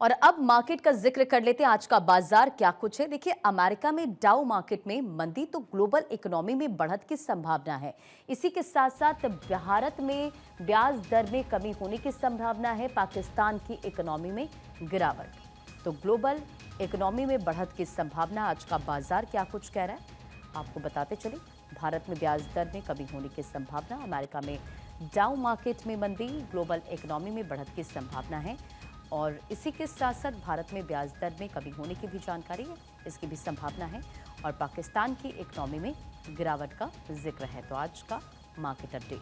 और अब मार्केट का जिक्र कर लेते हैं। आज का बाजार क्या कुछ है। देखिए, अमेरिका में डाउ मार्केट में मंदी तो ग्लोबल इकोनॉमी में बढ़त की संभावना है। इसी के साथ साथ भारत में ब्याज दर में कमी होने की संभावना है। पाकिस्तान की इकोनॉमी में गिरावट तो ग्लोबल इकोनॉमी में बढ़त की संभावना। आज का बाजार क्या कुछ कह रहा है आपको बताते चले। भारत में ब्याज दर में कमी होने की संभावना, अमेरिका में डाउ मार्केट में मंदी, ग्लोबल इकोनॉमी में बढ़त की संभावना है। और इसी के साथ साथ भारत में ब्याज दर में कमी होने की भी जानकारी है, इसकी भी संभावना है। और पाकिस्तान की इकोनॉमी में गिरावट का जिक्र है। तो आज का मार्केट अपडेट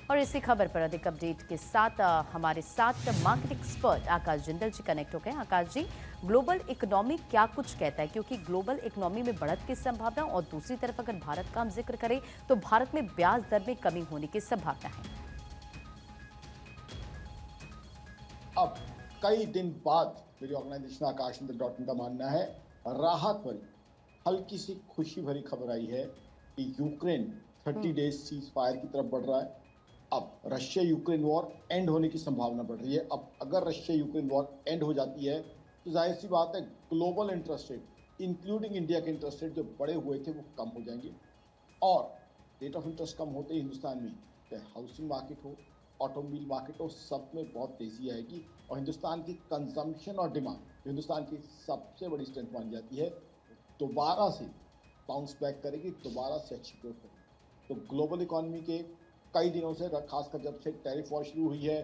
और इसी खबर पर अधिक अपडेट के साथ हमारे साथ मार्केट एक्सपर्ट आकाश जिंदल जी कनेक्ट हो गए। आकाश जी, ग्लोबल इकोनॉमी क्या कुछ कहता है, क्योंकि ग्लोबल इकोनॉमी में बढ़त की संभावना और दूसरी तरफ अगर भारत का हम जिक्र करें तो भारत में ब्याज दर में कमी होने की संभावना है। अब कई दिन बाद मेरी ऑर्गेनाइजेशन आकाशचंद्र.in का मानना है राहत भरी हल्की सी खुशी भरी खबर आई है कि यूक्रेन 30 डेज सीज फायर की तरफ बढ़ रहा है। अब रशिया यूक्रेन वॉर एंड होने की संभावना बढ़ रही है। अब अगर रशिया यूक्रेन वॉर एंड हो जाती है तो जाहिर सी बात है global interest rate including India के इंटरेस्ट रेट जो बढ़े हुए थे वो कम हो जाएंगे। और रेट ऑफ इंटरेस्ट कम होते ही हिंदुस्तान में चाहे हाउसिंग मार्केट हो, ऑटोमोबाइल मार्केट हो, सब में बहुत तेजी आएगी। और हिंदुस्तान की कंजम्पशन और डिमांड, हिंदुस्तान की सबसे बड़ी स्ट्रेंथ मानी जाती है, दोबारा से बाउंस बैक करेगी, दोबारा से अच्छी ग्रोथ करेगी। तो ग्लोबल इकोनॉमी के कई दिनों से, खासकर जब से टैरिफ वॉर शुरू हुई है,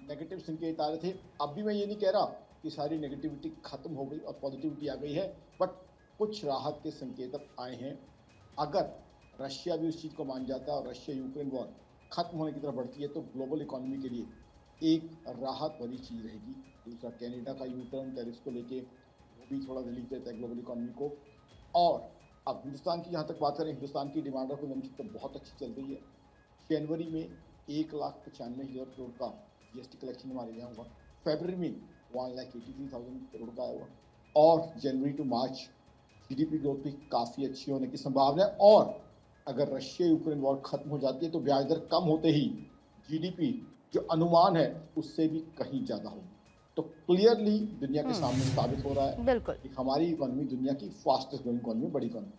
नेगेटिव संकेत आ रहे थे। अब भी मैं ये नहीं कह रहा कि सारी नेगेटिविटी खत्म हो गई और पॉजिटिविटी आ गई है, बट कुछ राहत के संकेत अब आए हैं। अगर रशिया भी उस चीज़ को मान जाता है और रशिया यूक्रेन वॉर खत्म होने की तरफ बढ़ती है तो ग्लोबल इकोनॉमी के लिए एक राहत भरी चीज़ रहेगी। दूसरा, कनाडा का यू टर्न टैरिफ को लेके वो भी थोड़ा रिलीफ देता है ग्लोबल इकोनॉमी को। और अब हिंदुस्तान की जहाँ तक बात करें, हिंदुस्तान की डिमांड और कंजम्पशन तो बहुत अच्छी चल रही है। जनवरी में 1,95,000 करोड़ का जीएसटी कलेक्शन हमारे यहाँ हुआ। फरवरी में 1,83,000 करोड़ का आया हुआ। और जनवरी टू मार्च जीडीपी ग्रोथ भी काफ़ी अच्छी होने की संभावना है। और अगर रशिया यूक्रेन वॉर खत्म हो जाती है तो ब्याज दर कम होते ही जीडीपी जो अनुमान है उससे भी कहीं ज़्यादा होगी। तो क्लियरली दुनिया के सामने साबित हो रहा है बिल्कुल कि हमारी इकोनॉमी दुनिया की फास्टेस्ट ग्रोइंग इकोनॉमी, बड़ी इकोनॉमी।